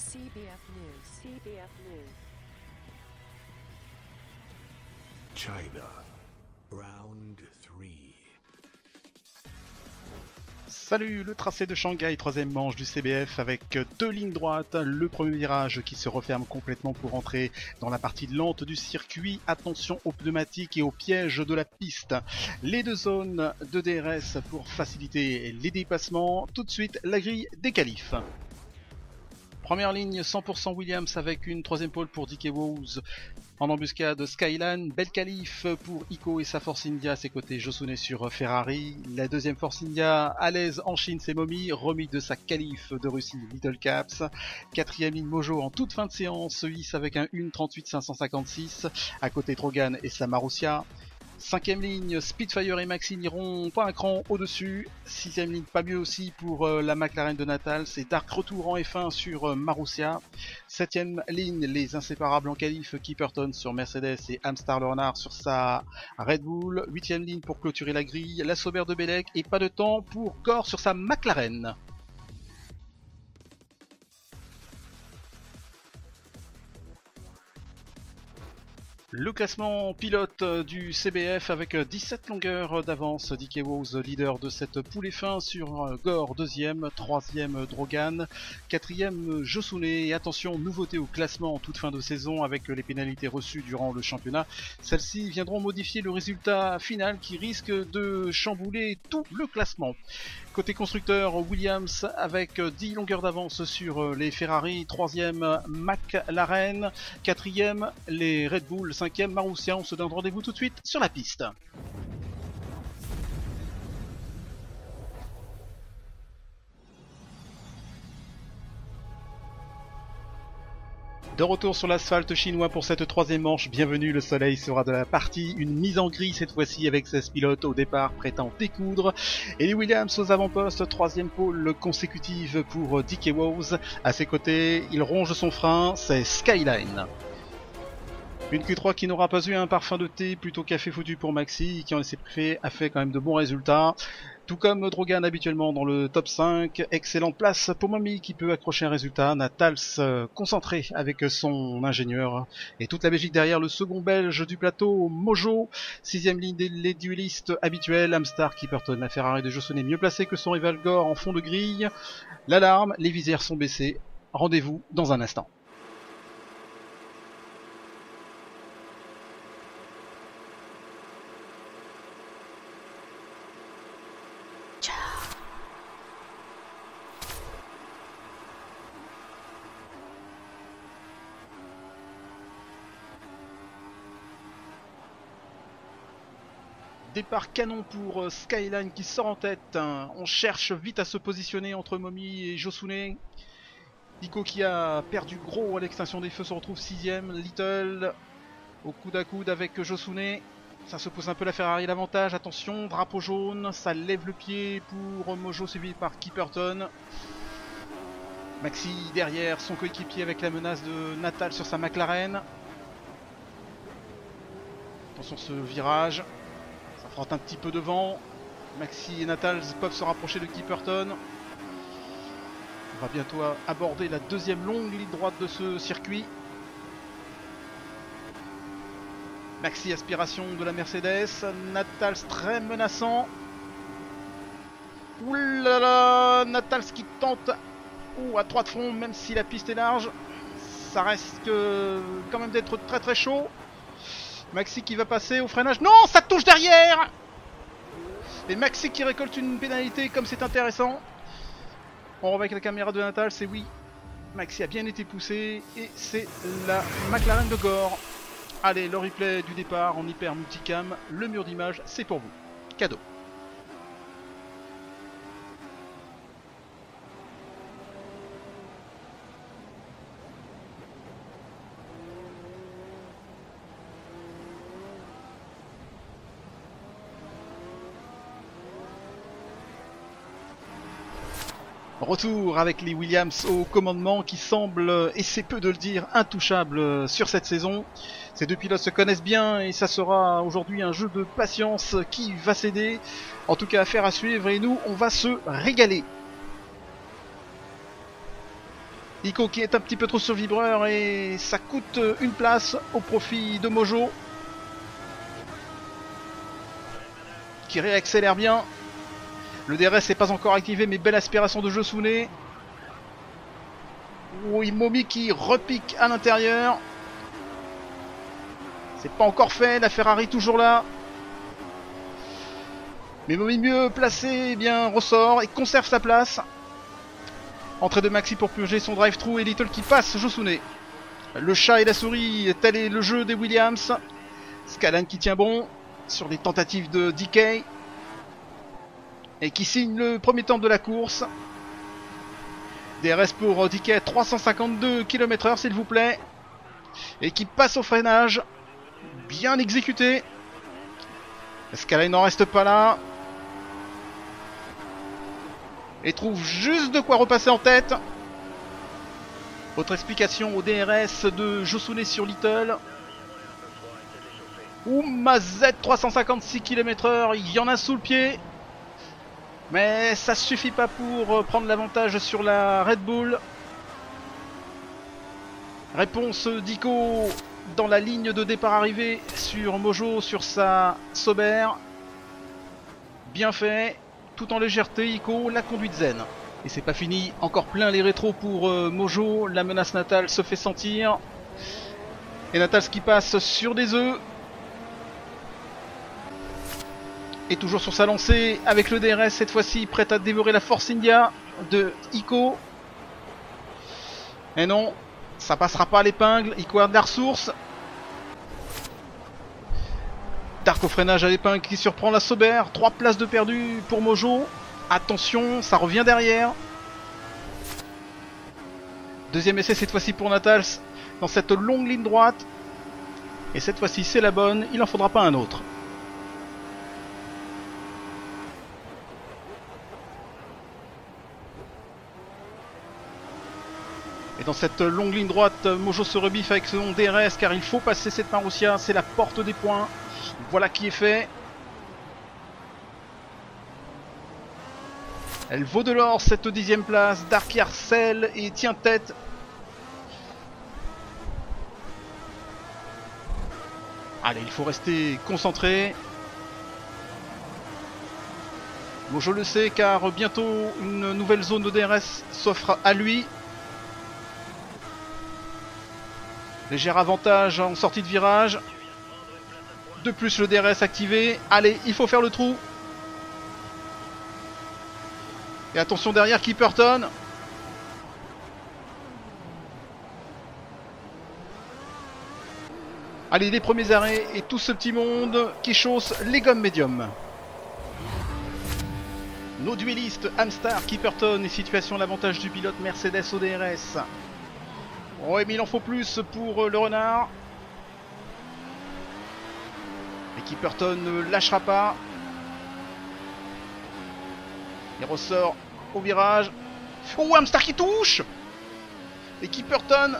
CBF News. CBF News. China. Round 3. Salut, le tracé de Shanghai, troisième manche du CBF avec deux lignes droites. Le premier virage qui se referme complètement pour entrer dans la partie lente du circuit. Attention aux pneumatiques et aux pièges de la piste. Les deux zones de DRS pour faciliter les dépassements. Tout de suite, la grille des qualifs. Première ligne 100% Williams avec une troisième pole pour DK Woz. En embuscade Skyline, belle qualif pour Ico et sa Force India à ses côtés, Josune sur Ferrari. La deuxième Force India à l'aise en Chine, c'est Momi, remis de sa qualif de Russie Little Caps. Quatrième ligne Mojo en toute fin de séance, Suisse avec un 1.38.556 à côté Drogan et sa Marussia. Cinquième ligne, Spitfire et Maxi n'iront pas un cran au-dessus. Sixième ligne, pas mieux aussi pour la McLaren de Natal. C'est Dark retour en F1 sur Marussia. Septième ligne, les inséparables en qualif, Kipperton sur Mercedes et Amstar Leonard sur sa Red Bull. Huitième ligne pour clôturer la grille, la Sauber de Bellec et pas de temps pour Gore sur sa McLaren. Le classement pilote du CBF avec 17 longueurs d'avance. DK Woz, leader de cette poule F1 sur Gore, deuxième, troisième Drogan, quatrième Josune. Et attention, nouveauté au classement en toute fin de saison avec les pénalités reçues durant le championnat. Celles-ci viendront modifier le résultat final qui risque de chambouler tout le classement. Côté constructeur, Williams avec 10 longueurs d'avance sur les Ferrari, troisième McLaren, quatrième les Red Bull, cinquième Marussia. On se donne rendez-vous tout de suite sur la piste. De retour sur l'asphalte chinois pour cette troisième manche, bienvenue, le soleil sera de la partie, une mise en grille cette fois-ci avec 16 pilotes au départ prêts à en découdre, et les Williams aux avant-postes, troisième pole consécutive pour DK Woz, à ses côtés, il ronge son frein, c'est Skyline. Une Q3 qui n'aura pas eu un parfum de thé plutôt café foutu pour Maxi, qui en a fait quand même de bons résultats. Tout comme Drogan habituellement dans le top 5, excellente place pour Momi qui peut accrocher un résultat. Natals concentré avec son ingénieur et toute la Belgique derrière le second belge du plateau, Mojo. Sixième ligne des duellistes habituels, Amstar, Kipperton, la Ferrari de Josone mieux placée que son rival Gore en fond de grille. L'alarme, les visières sont baissées. Rendez-vous dans un instant. Départ canon pour Skyline qui sort en tête. On cherche vite à se positionner entre Momi et Josune. Ico qui a perdu gros à l'extinction des feux se retrouve 6ème. Little au coude à coude avec Josune. Ça se pose un peu la Ferrari l'avantage. Attention, drapeau jaune. Ça lève le pied pour Mojo suivi par Kipperton. Maxi derrière son coéquipier avec la menace de Natal sur sa McLaren. Attention ce virage. Frotte un petit peu devant. Maxi et Natal peuvent se rapprocher de Kipperton. On va bientôt aborder la deuxième longue ligne droite de ce circuit. Maxi aspiration de la Mercedes. Natal très menaçant. Oulala, Natal qui tente à 3 de front même si la piste est large. Ça reste quand même d'être très très chaud. Maxi qui va passer au freinage. Non, ça touche derrière. Et Maxi qui récolte une pénalité comme c'est intéressant. On revoit avec la caméra de Natal, c'est oui. Maxi a bien été poussé et c'est la McLaren de Gore. Allez, le replay du départ en hyper multicam. Le mur d'image, c'est pour vous. Cadeau. Retour avec les Williams au commandement qui semblent, et c'est peu de le dire, intouchables sur cette saison. Ces deux pilotes se connaissent bien et ça sera aujourd'hui un jeu de patience qui va céder. En tout cas, affaire à suivre et nous, on va se régaler. Ico qui est un petit peu trop sur vibreur et ça coûte une place au profit de Mojo. Qui réaccélère bien. Le DRS n'est pas encore activé mais belle aspiration de Josune. Oui, Momi qui repique à l'intérieur. C'est pas encore fait, la Ferrari toujours là. Mais Momi mieux placé, eh bien ressort et conserve sa place. Entrée de Maxi pour purger son drive-thru et Little qui passe Josune. Le chat et la souris, tel est le jeu des Williams. Scalan qui tient bon sur les tentatives de DK. Et qui signe le premier temps de la course. DRS pour DK 352 km/h s'il vous plaît. Et qui passe au freinage. Bien exécuté. Scalan n'en reste pas là. Et trouve juste de quoi repasser en tête. Autre explication au DRS de Josune sur Little. Ouh, ma Z 356 km/h, il y en a sous le pied. Mais ça suffit pas pour prendre l'avantage sur la Red Bull. Réponse d'Ico dans la ligne de départ arrivée sur Mojo sur sa Sauber. Bien fait. Tout en légèreté, Ico, la conduite zen. Et c'est pas fini, encore plein les rétros pour Mojo, la menace Natal se fait sentir. Et Natal qui passe sur des œufs. Et toujours sur sa lancée avec le DRS cette fois-ci, prête à dévorer la Force India de Ico. Et non, ça passera pas à l'épingle, Ico a de la ressource. Dark au freinage à l'épingle qui surprend la Sauber. 3 places de perdu pour Mojo. Attention, ça revient derrière. Deuxième essai cette fois-ci pour Natals dans cette longue ligne droite. Et cette fois-ci c'est la bonne, il n'en faudra pas un autre. Et dans cette longue ligne droite, Mojo se rebiffe avec son DRS car il faut passer cette Marussia, c'est la porte des points. Voilà qui est fait. Elle vaut de l'or cette 10e place. Dark harcèle et tient tête. Allez, il faut rester concentré. Mojo le sait car bientôt une nouvelle zone de DRS s'offre à lui. Léger avantage en sortie de virage. De plus le DRS activé. Allez, il faut faire le trou. Et attention derrière Kipperton. Allez, les premiers arrêts et tout ce petit monde qui chausse les gommes médium. Nos duellistes Amstar, Kipperton et situation l'avantage du pilote Mercedes au DRS. Ouais, mais il en faut plus pour le renard. Et Kipperton ne lâchera pas. Il ressort au virage. Oh, Amstar qui touche. Et Kipperton,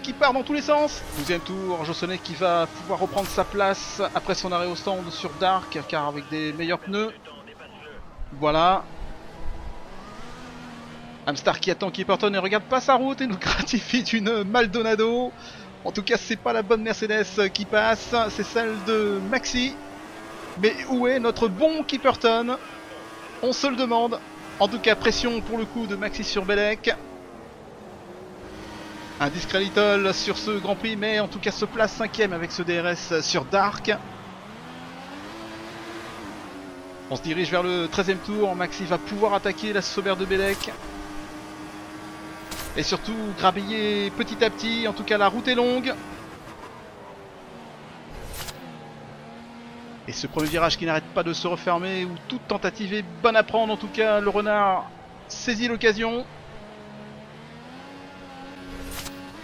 qui part dans tous les sens. 12e tour, Josone qui va pouvoir reprendre sa place après son arrêt au stand sur Dark, car avec des meilleurs pneus. Voilà. Amstar qui attend Kipperton et regarde pas sa route et nous gratifie d'une Maldonado. En tout cas, c'est pas la bonne Mercedes qui passe, c'est celle de Maxi. Mais où est notre bon Kipperton? On se le demande. En tout cas, pression pour le coup de Maxi sur Belek. Un discret Little sur ce Grand Prix, mais en tout cas se place 5ème avec ce DRS sur Dark. On se dirige vers le 13e tour. Maxi va pouvoir attaquer la Sauber de Belek. Et surtout grabiller petit à petit. En tout cas, la route est longue. Et ce premier virage qui n'arrête pas de se refermer, où toute tentative est bonne à prendre. En tout cas, le renard saisit l'occasion.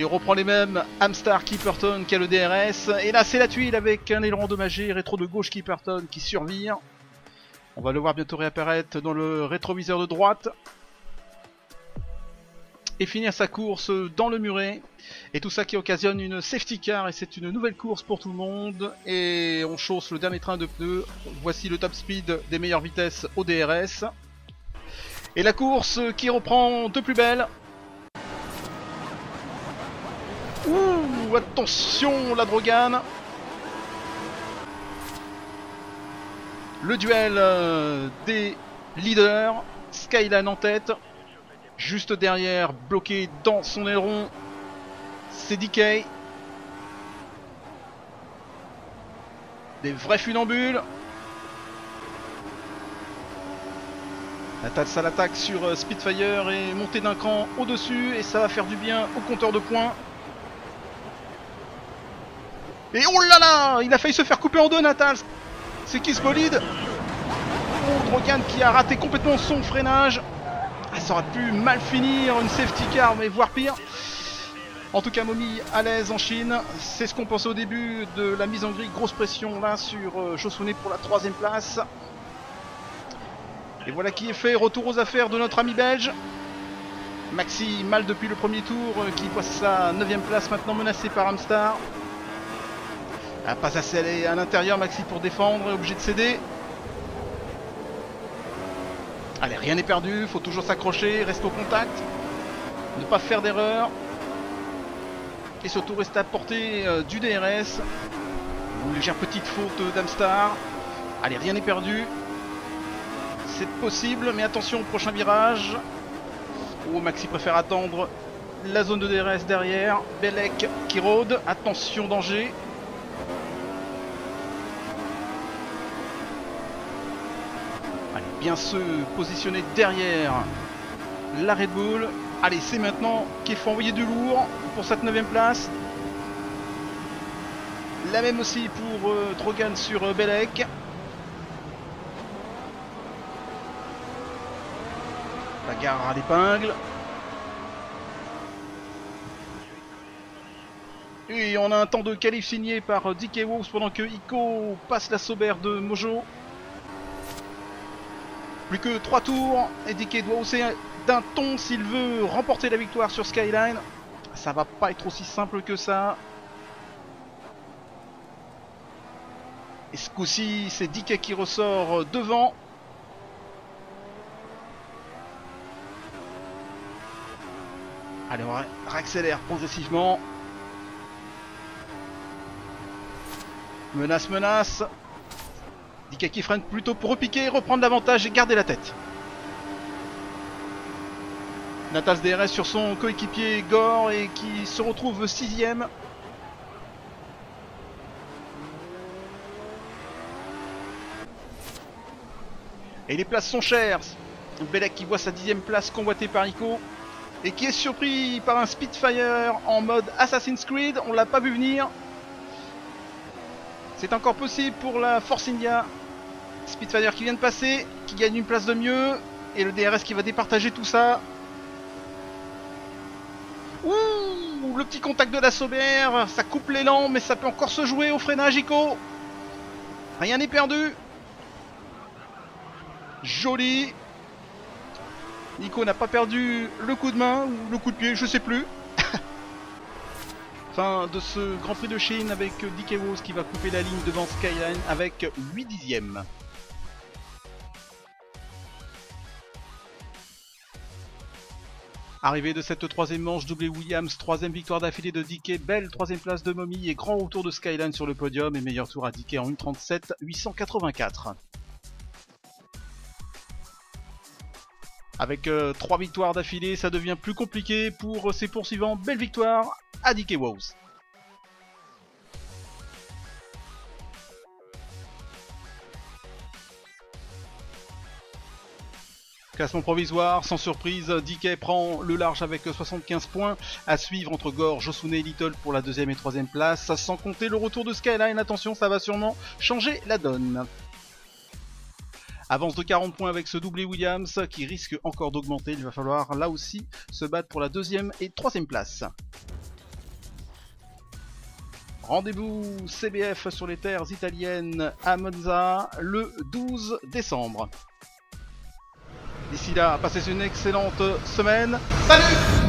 Et on reprend les mêmes. Amstar, Kipperton qui a le DRS. Et là, c'est la tuile avec un aileron endommagé. Rétro de gauche, Kipperton qui survire. On va le voir bientôt réapparaître dans le rétroviseur de droite. Et finir sa course dans le muret. Et tout ça qui occasionne une safety car. Et c'est une nouvelle course pour tout le monde. Et on chausse le dernier train de pneus. Voici le top speed des meilleures vitesses au DRS. Et la course qui reprend de plus belle. Ouh, attention la Drogan. Le duel des leaders. Skyline en tête. Juste derrière, bloqué dans son aileron, c'est DK. Des vrais funambules. Natas à l'attaque sur Spitfire et montée d'un cran au-dessus. Et ça va faire du bien au compteur de points. Et oh là là, il a failli se faire couper en deux, Natas. C'est qui ce bolide? Oh, Drogan qui a raté complètement son freinage. Ah, ça aurait pu mal finir, une safety car, mais voire pire. En tout cas, Momi à l'aise en Chine. C'est ce qu'on pensait au début de la mise en grille. Grosse pression là sur Josune pour la 3ème place. Et voilà qui est fait. Retour aux affaires de notre ami belge. Maxi, mal depuis le premier tour, qui voit sa 9ème place maintenant menacée par Amstar. Pas assez allé à l'intérieur, Maxi pour défendre, est obligé de céder. Allez, rien n'est perdu, faut toujours s'accrocher, rester au contact, ne pas faire d'erreur. Et surtout rester à portée du DRS. Une légère petite faute d'Amstar. Allez, rien n'est perdu. C'est possible, mais attention au prochain virage. Oh, Maxi préfère attendre la zone de DRS derrière. Belek qui rôde, attention danger. Allez, bien se positionner derrière la Red Bull. Allez, c'est maintenant qu'il faut envoyer du lourd pour cette 9ème place. La même aussi pour Drogan sur Belek. Bagarre à l'épingle. Et on a un temps de qualif signé par DK Wolves pendant que Ico passe la Sauber de Mojo. Plus que 3 tours et DK doit hausser d'un ton s'il veut remporter la victoire sur Skyline. Ça va pas être aussi simple que ça. Et ce coup-ci, c'est DK qui ressort devant. Allez, on réaccélère progressivement. Menace, menace. DK qui freine plutôt pour repiquer, reprendre l'avantage et garder la tête. Natas DRS sur son coéquipier Gore et qui se retrouve 6ème. Et les places sont chères. Belek qui voit sa 10ème place convoitée par Ico. Et qui est surpris par un Spitfire en mode Assassin's Creed. On l'a pas vu venir. C'est encore possible pour la Force India. Spitfire qui vient de passer, qui gagne une place de mieux. Et le DRS qui va départager tout ça. Ouh, le petit contact de la Sauber. Ça coupe l'élan, mais ça peut encore se jouer au freinage, Ico. Rien n'est perdu. Joli. Nico n'a pas perdu le coup de main ou le coup de pied, je sais plus. Fin de ce Grand Prix de Chine avec DK Wolves qui va couper la ligne devant Skyline avec 8 dixièmes. Arrivée de cette 3ème manche, doublé Williams, 3ème victoire d'affilée de DK, belle 3ème place de Momi et grand retour de Skyline sur le podium et meilleur tour à DK en 1.37.884. Avec 3 victoires d'affilée, ça devient plus compliqué pour ses poursuivants. Belle victoire à DK Wolves. Classement provisoire, sans surprise, DK prend le large avec 75 points. À suivre entre Gore, Josune et Little pour la 2ème et 3ème place. Sans compter le retour de Skyline, attention, ça va sûrement changer la donne. Avance de 40 points avec ce doublé Williams qui risque encore d'augmenter. Il va falloir là aussi se battre pour la 2ème et 3ème place. Rendez-vous CBF sur les terres italiennes à Monza le 12 décembre. D'ici là, passez une excellente semaine. Salut!